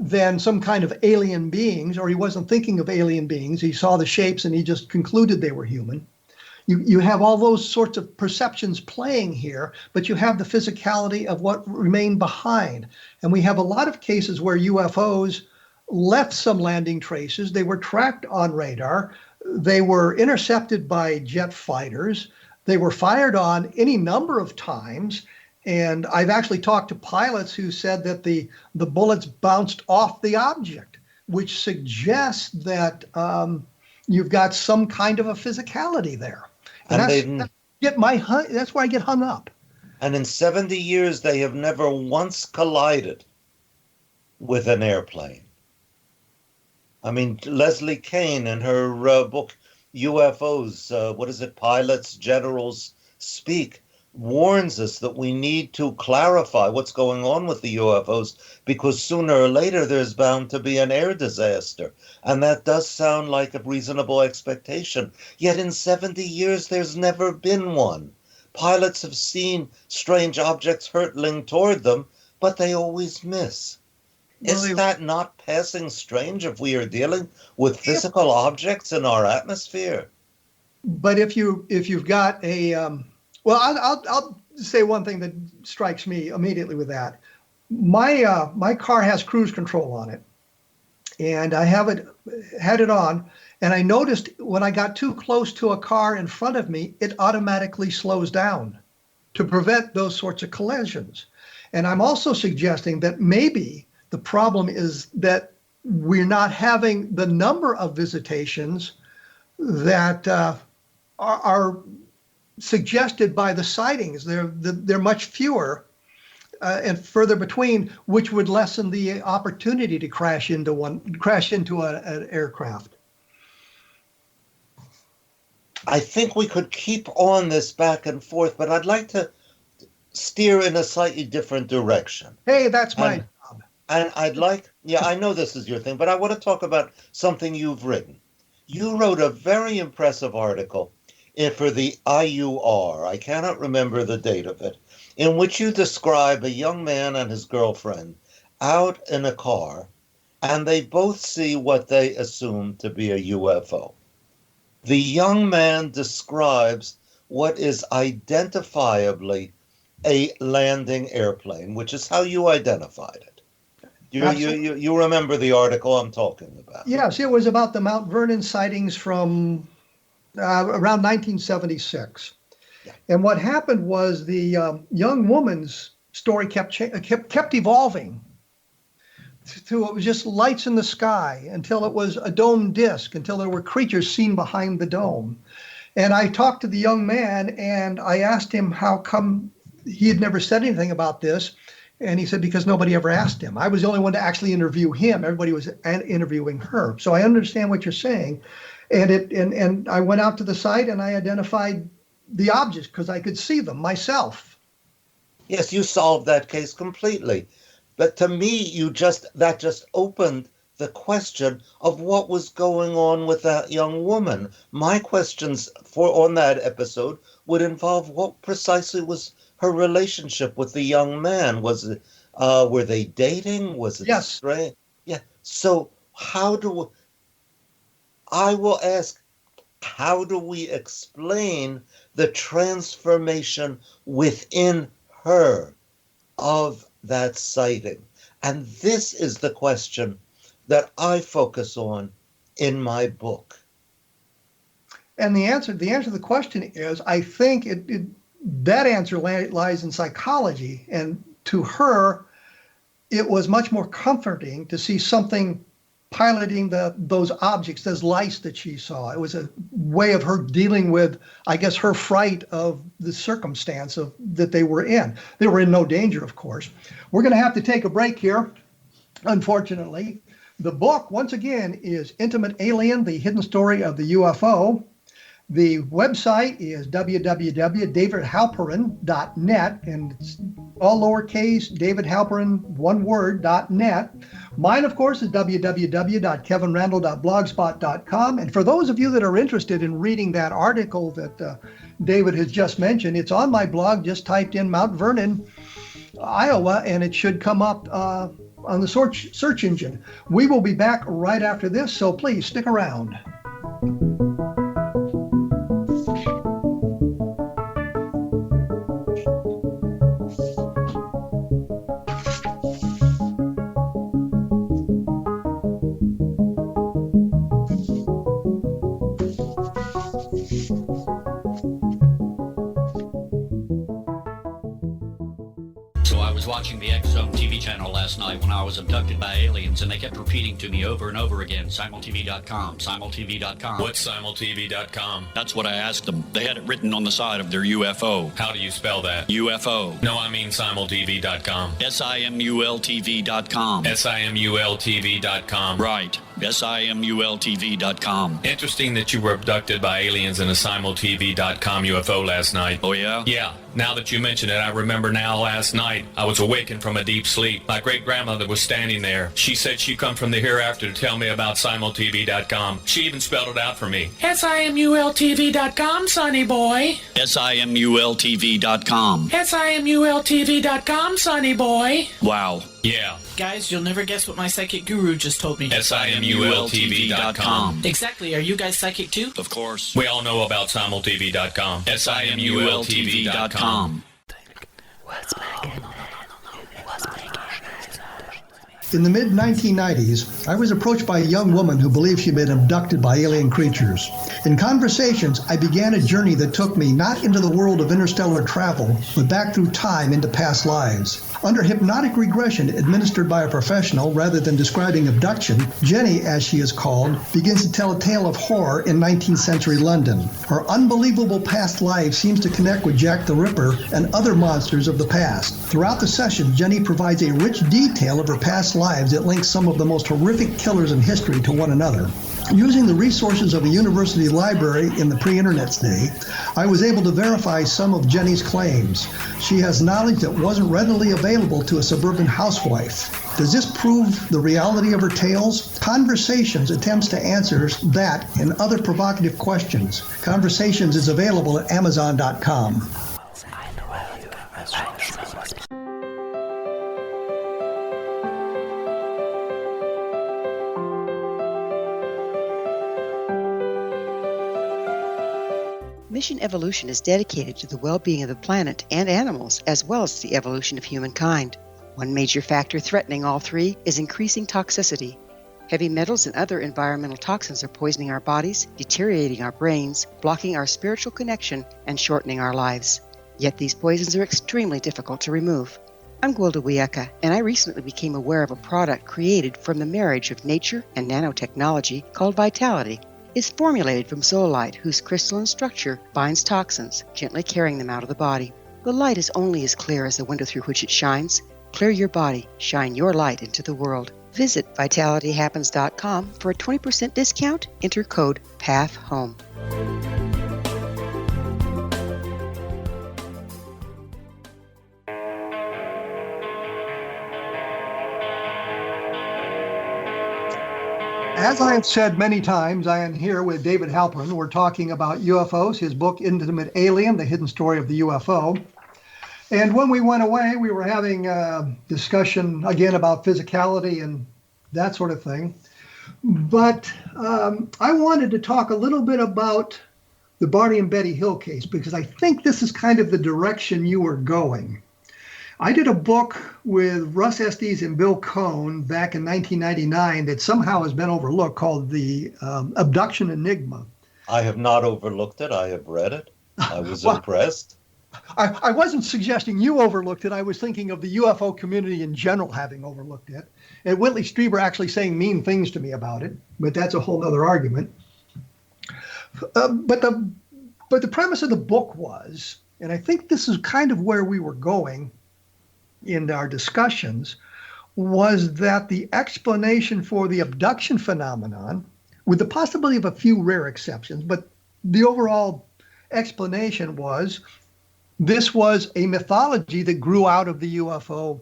than some kind of alien beings, or he wasn't thinking of alien beings. He saw the shapes and he just concluded they were human. You have all those sorts of perceptions playing here, but you have the physicality of what remained behind. And we have a lot of cases where UFOs left some landing traces. They were tracked on radar. They were intercepted by jet fighters. They were fired on any number of times. And I've actually talked to pilots who said that the bullets bounced off the object, which suggests that you've got some kind of a physicality there. And that's why I get hung up. And in 70 years, they have never once collided with an airplane. I mean, Leslie Kean in her book, UFOs, what is it, Pilots, Generals Speak, warns us that we need to clarify what's going on with the UFOs, because sooner or later there's bound to be an air disaster. And that does sound like a reasonable expectation. Yet in 70 years, there's never been one. Pilots have seen strange objects hurtling toward them, but they always miss. Is that not passing strange if we are dealing with physical objects in our atmosphere? But if you've got a I'll say one thing that strikes me immediately with that. My car has cruise control on it, and I had it on, and I noticed when I got too close to a car in front of me, it automatically slows down to prevent those sorts of collisions. And I'm also suggesting that maybe the problem is that we're not having the number of visitations that are suggested by the sightings. They're much fewer and further between, which would lessen the opportunity to crash into an aircraft. I think we could keep on this back and forth, but I'd like to steer in a slightly different direction. Hey, that's my job. And I'd like, I know this is your thing, but I want to talk about something you've written. You wrote a very impressive article for the IUR, I cannot remember the date of it, in which you describe a young man and his girlfriend out in a car, and they both see what they assume to be a UFO. The young man describes what is identifiably a landing airplane, which is how you identified it. You remember the article I'm talking about? Yes, it was about the Mount Vernon sightings from around 1976. Yeah. And what happened was the young woman's story kept evolving to it was just lights in the sky until it was a dome disk, until there were creatures seen behind the dome. And I talked to the young man and I asked him how come he had never said anything about this. And he said, because nobody ever asked him. I was the only one to actually interview him. Everybody was interviewing her. So I understand what you're saying. And I went out to the site and I identified the objects because I could see them myself. Yes, you solved that case completely. But to me, that just opened the question of what was going on with that young woman. My questions on that episode would involve what precisely was her relationship with the young man. Was it, were they dating? Was it strange? Yeah. So I will ask, how do we explain the transformation within her of that sighting? And this is the question that I focus on in my book. And the answer to the question is, I think that answer lies in psychology. And to her, it was much more comforting to see something piloting those objects, those lights that she saw. It was a way of her dealing with, I guess, her fright of the circumstance that they were in. They were in no danger, of course. We're going to have to take a break here, unfortunately. The book, once again, is Intimate Alien, The Hidden Story of the UFO. The website is www.davidhalperin.net, and it's all lowercase, davidhalperin, one word, .net. Mine, of course, is www.kevinrandle.blogspot.com. And for those of you that are interested in reading that article that David has just mentioned, it's on my blog. Just typed in Mount Vernon, Iowa, and it should come up on the search engine. We will be back right after this, so please stick around. TV channel last night when I was abducted by aliens, and they kept repeating to me over and over again, simultv.com, simultv.com. What's simultv.com? That's what I asked them. They had it written on the side of their UFO. How do you spell that? UFO. No, I mean simultv.com. simultv.com. simultv.com. Right. simultv.com. Interesting that you were abducted by aliens in a simultv.com UFO last night. Oh, yeah? Yeah. Now that you mention it, I remember now last night I was awakened from a deep sleep. My great-grandmother was standing there. She said she come from the hereafter to tell me about simultv.com. She even spelled it out for me. simultv.com, sonny boy. simultv.com. simultv.com, sonny boy. Wow. Yeah. Guys, you'll never guess what my psychic guru just told me. simultv.com. Exactly. Are you guys psychic too? Of course. We all know about simultv.com. simultv.com. In the mid-1990s, I was approached by a young woman who believed she'd been abducted by alien creatures. In conversations, I began a journey that took me not into the world of interstellar travel, but back through time into past lives. Under hypnotic regression administered by a professional rather than describing abduction, Jenny, as she is called, begins to tell a tale of horror in 19th century London. Her unbelievable past life seems to connect with Jack the Ripper and other monsters of the past. Throughout the session, Jenny provides a rich detail of her past lives that links some of the most horrific killers in history to one another. Using the resources of a university library in the pre-internet day, I was able to verify some of Jenny's claims. She has knowledge that wasn't readily available to a suburban housewife. Does this prove the reality of her tales? Conversations attempts to answer that and other provocative questions. Conversations is available at Amazon.com. Mission Evolution is dedicated to the well-being of the planet and animals, as well as the evolution of humankind. One major factor threatening all three is increasing toxicity. Heavy metals and other environmental toxins are poisoning our bodies, deteriorating our brains, blocking our spiritual connection, and shortening our lives. Yet these poisons are extremely difficult to remove. I'm Gwilda Wiyaka, and I recently became aware of a product created from the marriage of nature and nanotechnology called Vitality. It's formulated from zoolite, whose crystalline structure binds toxins, gently carrying them out of the body. The light is only as clear as the window through which it shines. Clear your body, shine your light into the world. Visit vitalityhappens.com for a 20% discount. Enter code PATHHOME. As I have said many times, I am here with David Halperin. We're talking about UFOs, his book, Intimate Alien, The Hidden Story of the UFO. And when we went away, we were having a discussion again about physicality and that sort of thing. But I wanted to talk a little bit about the Barney and Betty Hill case, because I think this is kind of the direction you were going. I did a book with Russ Estes and Bill Cohn back in 1999 that somehow has been overlooked, called The Abduction Enigma. I have not overlooked it. I have read it. I was impressed. I wasn't suggesting you overlooked it. I was thinking of the UFO community in general having overlooked it. And Whitley Strieber actually saying mean things to me about it, but that's a whole other argument. But the premise of the book was, and I think this is kind of where we were going in our discussions, was that the explanation for the abduction phenomenon, with the possibility of a few rare exceptions, but the overall explanation was this was a mythology that grew out of the UFO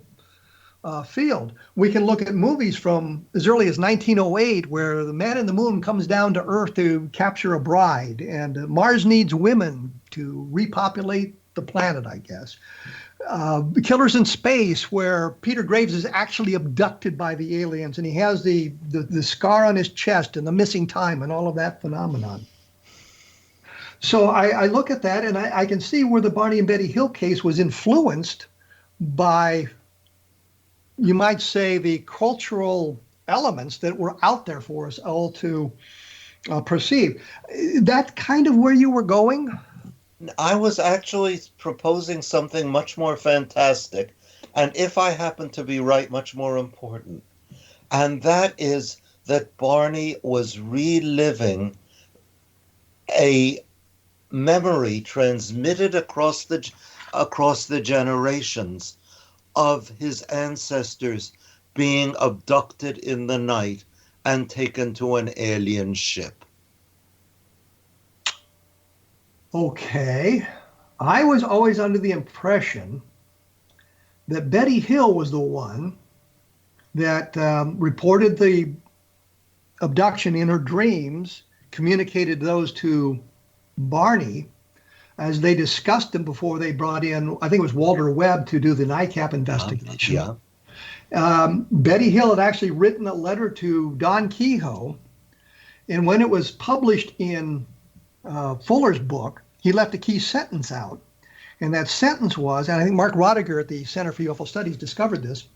field. We can look at movies from as early as 1908 where the man in the moon comes down to Earth to capture a bride, and Mars needs women to repopulate the planet, I guess. Killers in Space, where Peter Graves is actually abducted by the aliens, and he has the scar on his chest and the missing time and all of that phenomenon. So I look at that, and I can see where the Barney and Betty Hill case was influenced by, you might say, the cultural elements that were out there for us all to perceive. That kind of where you were going? I was actually proposing something much more fantastic and if I happen to be right, much more important. And that is that Barney was reliving a memory transmitted across the generations of his ancestors being abducted in the night and taken to an alien ship. Okay. I was always under the impression that Betty Hill was the one that reported the abduction in her dreams, communicated those to Barney as they discussed them before they brought in, I think it was Walter Webb, to do the NICAP investigation. Betty Hill had actually written a letter to Don Kehoe, and when it was published in Fuller's book, he left a key sentence out. And that sentence was, and I think Mark Rodiger at the Center for UFO Studies discovered this,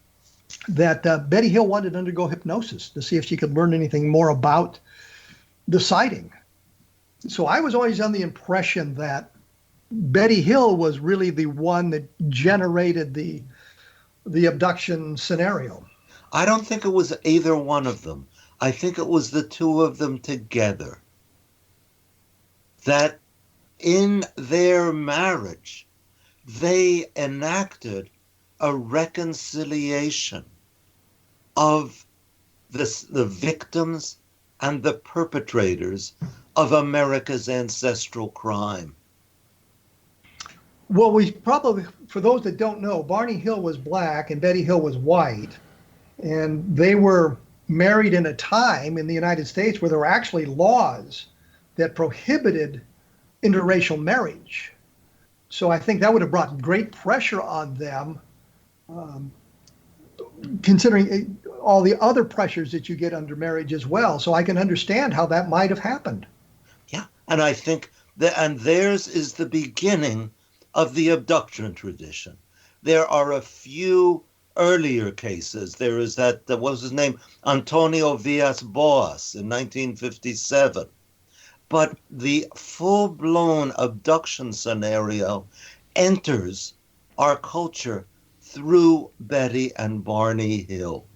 that Betty Hill wanted to undergo hypnosis to see if she could learn anything more about the sighting. So I was always under the impression that Betty Hill was really the one that generated the abduction scenario. I don't think it was either one of them. I think it was the two of them together. That in their marriage, they enacted a reconciliation of the victims and the perpetrators of America's ancestral crime. Well, we probably, for those that don't know, Barney Hill was black and Betty Hill was white. And they were married in a time in the United States where there were actually laws that prohibited interracial marriage. So I think that would have brought great pressure on them, considering all the other pressures that you get under marriage as well. So I can understand how that might have happened. Yeah, and I think that, and theirs is the beginning of the abduction tradition. There are a few earlier cases. There is that, what was his name? Antonio Villas-Boas in 1957. But the full-blown abduction scenario enters our culture through Betty and Barney Hill.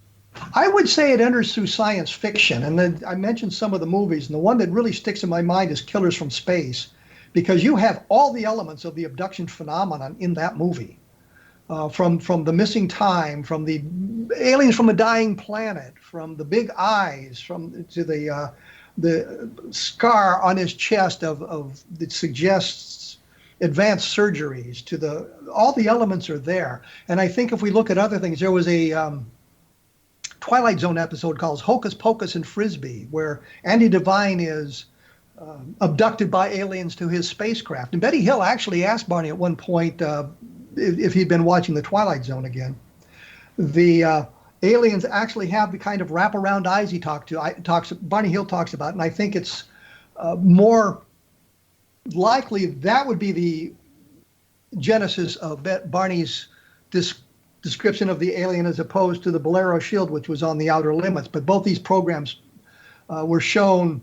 I would say it enters through science fiction. And then I mentioned some of the movies, and the one that really sticks in my mind is Killers from Space, because you have all the elements of the abduction phenomenon in that movie. From the missing time, from the aliens from a dying planet, from the big eyes, to the scar on his chest that suggests advanced surgeries, to all the elements are there. And I think if we look at other things, there was a Twilight Zone episode called Hocus Pocus and Frisbee, where Andy Devine is abducted by aliens to his spacecraft. And Betty Hill actually asked Barney at one point if he'd been watching the Twilight Zone again. The aliens actually have the kind of wraparound eyes Barney Hill talks about, and I think it's more likely that would be the genesis of Barney's description of the alien as opposed to the Bolero Shield, which was on the Outer Limits. But both these programs were shown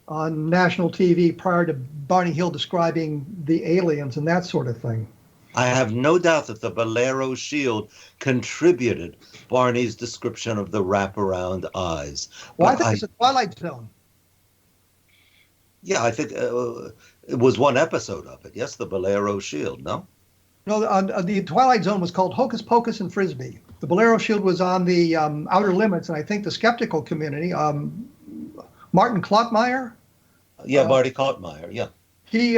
on national TV prior to Barney Hill describing the aliens and that sort of thing. I have no doubt that the Bolero Shield contributed Barney's description of the wraparound eyes. Well, I think it's a Twilight Zone. Yeah, I think it was one episode of it. Yes, the Bolero Shield, no? No, the Twilight Zone was called Hocus Pocus and Frisbee. The Bolero Shield was on the Outer Limits, and I think the skeptical community, Martin Klottmeyer. Yeah, Marty Klottmeyer, yeah. He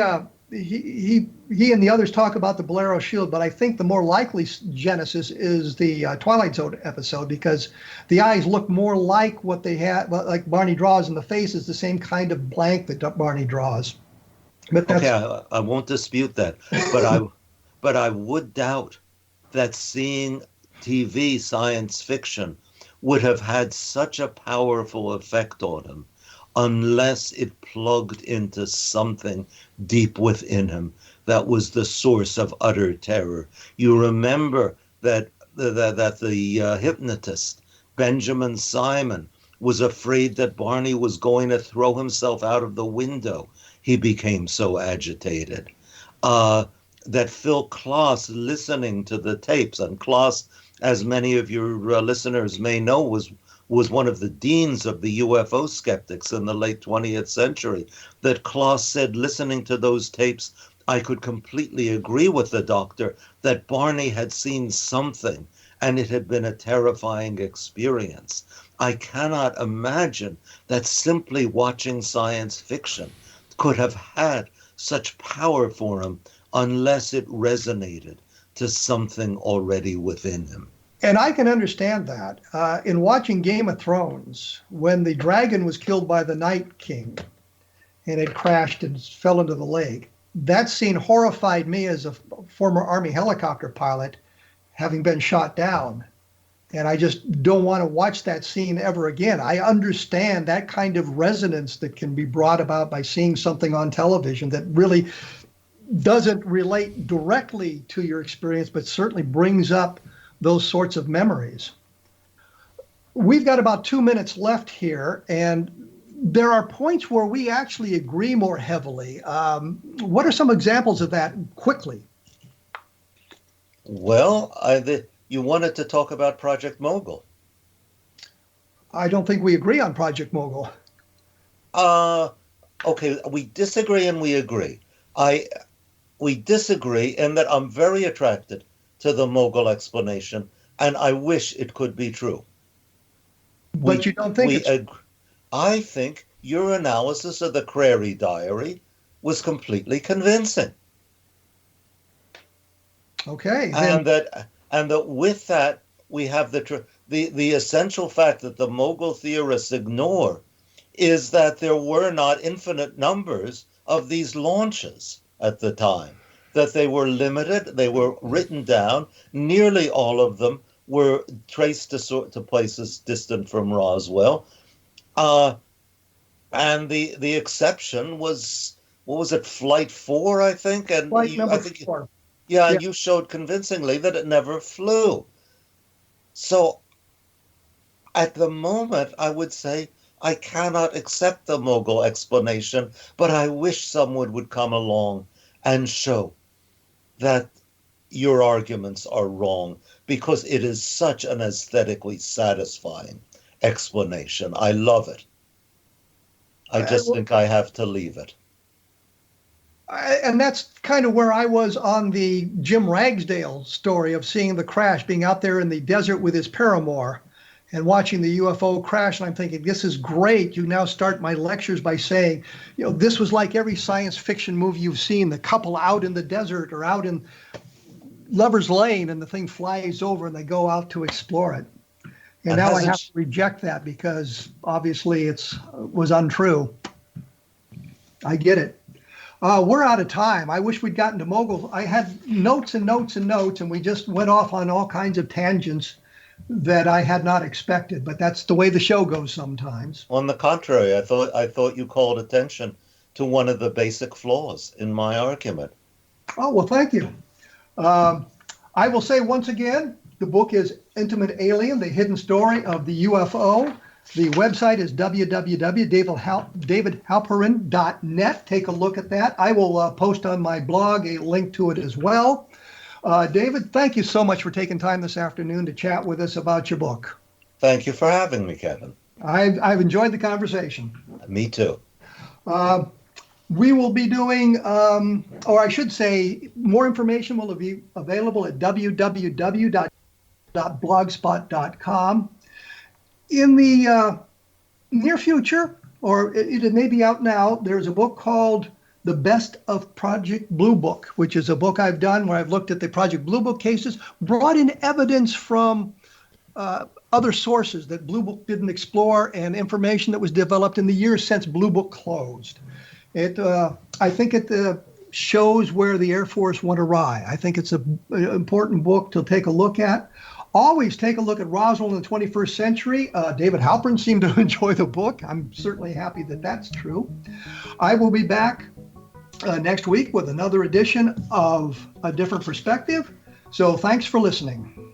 and the others talk about the Bolero Shield, but I think the more likely genesis is the Twilight Zone episode, because the eyes look more like what they had, like Barney draws, and the face is the same kind of blank that Barney draws. But okay, I won't dispute that, but I would doubt that seeing TV science fiction would have had such a powerful effect on him unless it plugged into something deep within him that was the source of utter terror. You remember that the hypnotist, Benjamin Simon, was afraid that Barney was going to throw himself out of the window. He became so agitated. that Phil Klass, listening to the tapes, and Klass, as many of your listeners may know, was one of the deans of the UFO skeptics in the late 20th century, that Klass said, listening to those tapes, I could completely agree with the doctor that Barney had seen something and it had been a terrifying experience. I cannot imagine that simply watching science fiction could have had such power for him unless it resonated to something already within him. And I can understand that. In watching Game of Thrones, when the dragon was killed by the Night King and it crashed and fell into the lake, that scene horrified me as a former Army helicopter pilot, having been shot down. And I just don't want to watch that scene ever again. I understand that kind of resonance that can be brought about by seeing something on television that really doesn't relate directly to your experience, but certainly brings up those sorts of memories. We've got about 2 minutes left here, and there are points where we actually agree more heavily. What are some examples of that quickly? Well, you wanted to talk about Project Mogul. I don't think we agree on Project Mogul. Okay, we disagree and we agree. We disagree in that I'm very attracted to the Mogul explanation, and I wish it could be true. But you don't think it's... I think your analysis of the Crary diary was completely convincing. Okay. And that with that, we have the essential fact that the Mogul theorists ignore is that there were not infinite numbers of these launches at the time, that they were limited, they were written down, nearly all of them were traced to places distant from Roswell. And the exception was, what was it, Flight 4, I think? And Flight number 4. Yeah, and you showed convincingly that it never flew. So at the moment, I would say I cannot accept the Mogul explanation, but I wish someone would come along and show that your arguments are wrong, because it is such an aesthetically satisfying explanation. I love it. I just think I have to leave it. And that's kind of where I was on the Jim Ragsdale story of seeing the crash, being out there in the desert with his paramour and watching the UFO crash. And I'm thinking, this is great. You now start my lectures by saying, this was like every science fiction movie you've seen, the couple out in the desert or out in Lover's Lane, and the thing flies over and they go out to explore it. And now I have to reject that because obviously it was untrue. I get it. We're out of time. I wish we'd gotten to Mogul. I had notes and notes and notes, and we just went off on all kinds of tangents that I had not expected. But that's the way the show goes sometimes. On the contrary, I thought you called attention to one of the basic flaws in my argument. Oh, well, thank you. I will say once again, the book is Intimate Alien, The Hidden Story of the UFO. The website is www.davidhalperin.net. Take a look at that. I will post on my blog a link to it as well. David, thank you so much for taking time this afternoon to chat with us about your book. Thank you for having me, Kevin. I've enjoyed the conversation. Me too. We will be doing, or I should say, more information will be available at www.blogspot.com. In the near future, or it may be out now, there's a book called The Best of Project Blue Book, which is a book I've done where I've looked at the Project Blue Book cases, brought in evidence from other sources that Blue Book didn't explore, and information that was developed in the years since Blue Book closed. I think it shows where the Air Force went awry. I think it's an important book to take a look at. Always take a look at Roswell in the 21st century. David Halperin seemed to enjoy the book. I'm certainly happy that that's true. I will be back next week with another edition of A Different Perspective. So thanks for listening.